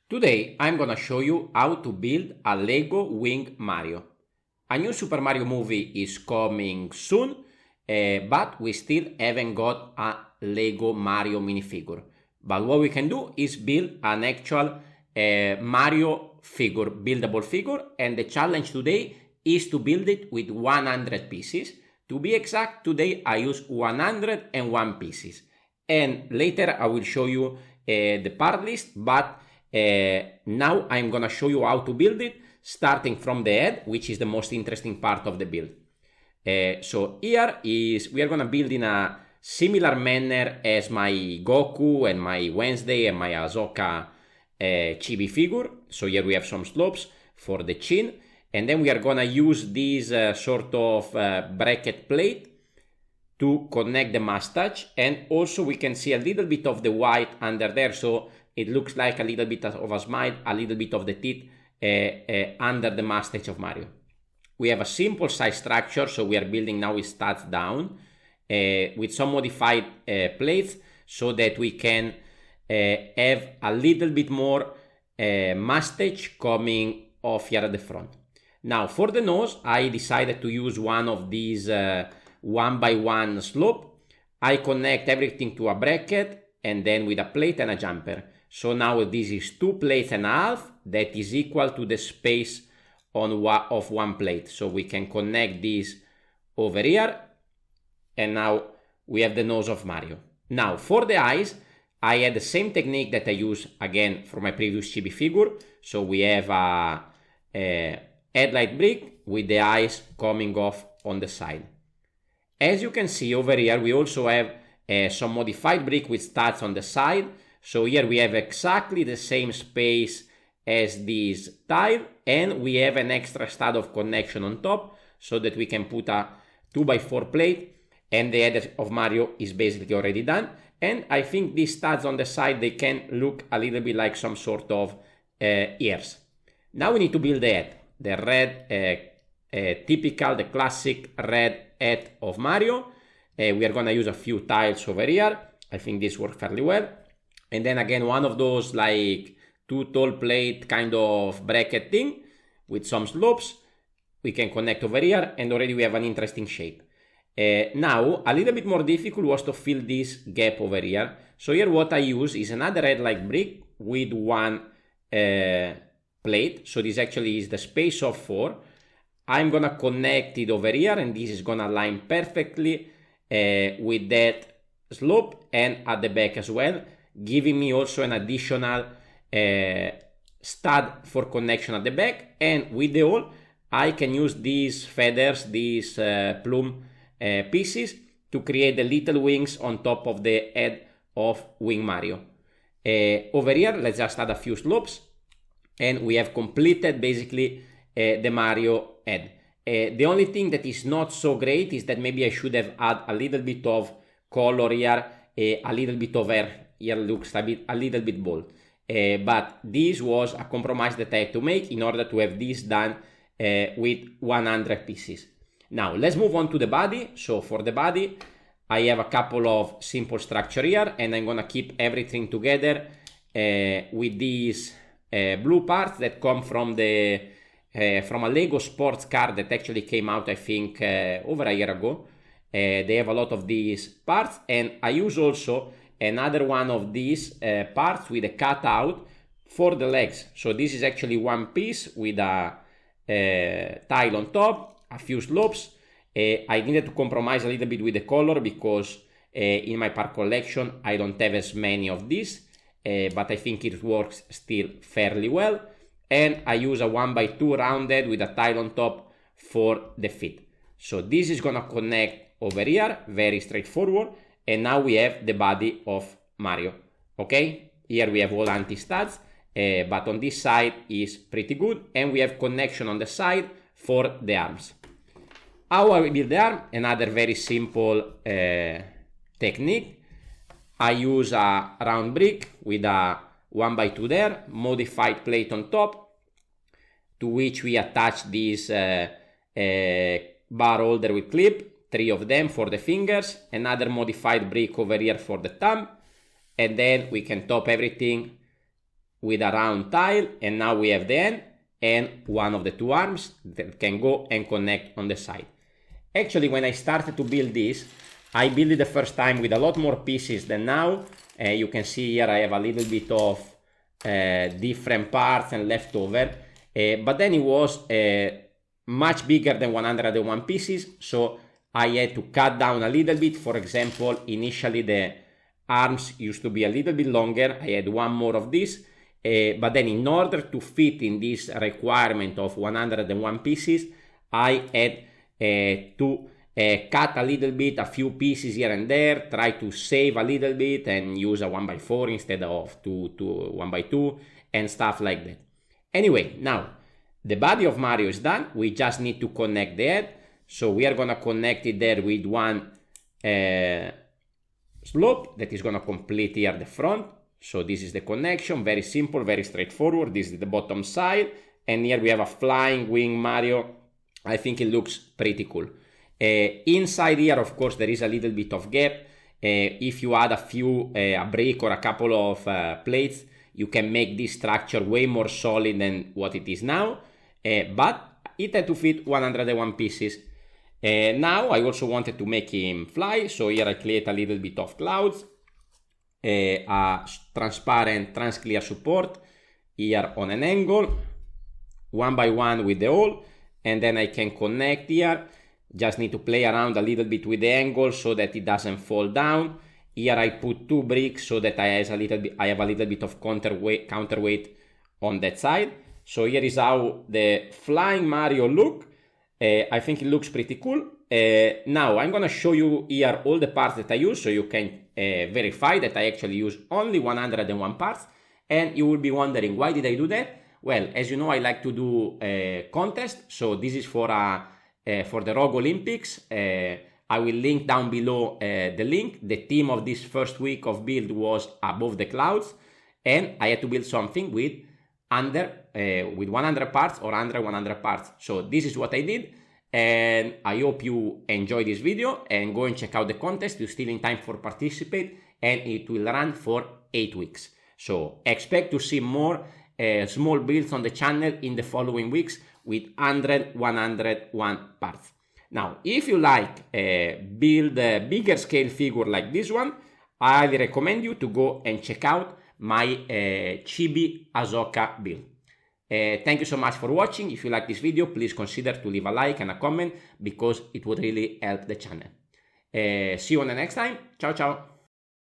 Today I'm gonna show you how to build a Lego Wing Mario. A new Super Mario movie is coming soon, but we still haven't got a Lego Mario minifigure. But what we can do is build an actual Mario figure, buildable figure, and the challenge today is to build it with 100 pieces. To be exact, today I use 101 pieces. And later I will show you the part list, but now I'm gonna show you how to build it, starting from the head, which is the most interesting part of the build. So here is, we are gonna build in a similar manner as my Goku and my Wednesday and my Ahsoka chibi figure. So here we have some slopes for the chin, and then we are gonna use this sort of bracket plate to connect the mustache, and also we can see a little bit of the white under there, so it looks like a little bit of a smile, a little bit of the teeth under the mustache of Mario. We have a simple size structure, so we are building now with studs down with some modified plates so that we can have a little bit more mustache coming off here at the front. Now for the nose, I decided to use one of these 1x1 slope. I connect everything to a bracket and then with a plate and a jumper. So now this is 2 plates and a half, that is equal to the space of one plate. So we can connect this over here, and now we have the nose of Mario. Now for the eyes, I had the same technique that I used again for my previous chibi figure. So we have a headlight brick with the eyes coming off on the side. As you can see over here, we also have some modified brick with studs on the side. So here we have exactly the same space as this tile, and we have an extra stud of connection on top so that we can put a 2x4 plate, and the head of Mario is basically already done. And I think these studs on the side, they can look a little bit like some sort of ears. Now we need to build the head, the red, typical, the classic red head of Mario. We are gonna use a few tiles over here. I think this works fairly well. And then again, one of those like 2 tall plate kind of bracket thing with some slopes. We can connect over here, and already we have an interesting shape. Now, a little bit more difficult was to fill this gap over here. So here what I use is another red like brick with one plate. So this actually is the space of 4. I'm gonna connect it over here, and this is gonna align perfectly with that slope and at the back as well, giving me also an additional stud for connection at the back. And with the hole, I can use these feathers, these plume pieces to create the little wings on top of the head of Wing Mario. Over here, let's just add a few slopes, and we have completed basically the Mario head. The only thing that is not so great is that maybe I should have added a little bit of color here, a little bit of hair. Here looks a little bit bold. But this was a compromise that I had to make in order to have this done with 100 pieces. Now let's move on to the body. So for the body, I have a couple of simple structure here, and I'm gonna keep everything together with these blue parts that come from a Lego sports car that actually came out, I think, over a year ago. They have a lot of these parts, and I use also another one of these parts with a cutout for the legs. So this is actually one piece with a tile on top, a few slopes. I needed to compromise a little bit with the color because in my part collection I don't have as many of these, but I think it works still fairly well. And I use a 1x2 rounded with a tile on top for the feet. So this is gonna connect over here, very straightforward. And now we have the body of Mario. Okay, here we have all anti-studs, but on this side is pretty good, and we have connection on the side for the arms. How I build the arm? Another very simple technique. I use a round brick with a 1x2 there, modified plate on top, to which we attach this bar holder with clip. 3 of them for the fingers, another modified brick over here for the thumb, and then we can top everything with a round tile, and now we have the end and one of the two arms that can go and connect on the side. Actually, when I started to build this, I built it the first time with a lot more pieces than now. You can see here I have a little bit of different parts and leftover, but then it was much bigger than 101 pieces, so I had to cut down a little bit. For example, initially the arms used to be a little bit longer. I had one more of this, but then in order to fit in this requirement of 101 pieces, I had to cut a little bit, a few pieces here and there, try to save a little bit and use a 1x4 instead of 1x2 and stuff like that. Anyway, now the body of Mario is done. We just need to connect the head. So we are going to connect it there with one slope that is going to complete here the front. So this is the connection, very simple, very straightforward. This is the bottom side, and here we have a flying wing Mario. I think it looks pretty cool. Inside here, of course, there is a little bit of gap. If you add a brick or a couple of plates, you can make this structure way more solid than what it is now, but it had to fit 101 pieces. Now I also wanted to make him fly, so here I create a little bit of clouds, a transparent transclear support here on an angle, one by one with the hole, and then I can connect here. Just need to play around a little bit with the angle so that it doesn't fall down. Here I put two bricks so that I have a little bit of counterweight on that side. So here is how the flying Mario look. I think it looks pretty cool. Now I'm gonna show you here all the parts that I use, so you can verify that I actually use only 101 parts. And you will be wondering, why did I do that? Well, as you know, I like to do a contest. So this is for the Rogue Olympics. I will link down below the link. The theme of this first week of build was Above the Clouds, and I had to build something with 100 parts or under 100 parts. So this is what I did, and I hope you enjoy this video and go and check out the contest. You're still in time for participate, and it will run for 8 weeks. So expect to see more small builds on the channel in the following weeks with 101 parts. Now, if you like build a bigger scale figure like this one, I highly recommend you to go and check out my Chibi Ahsoka build. Thank you so much for watching. If you like this video, please consider to leave a like and a comment, because it would really help the channel. See you on the next time. Ciao, ciao.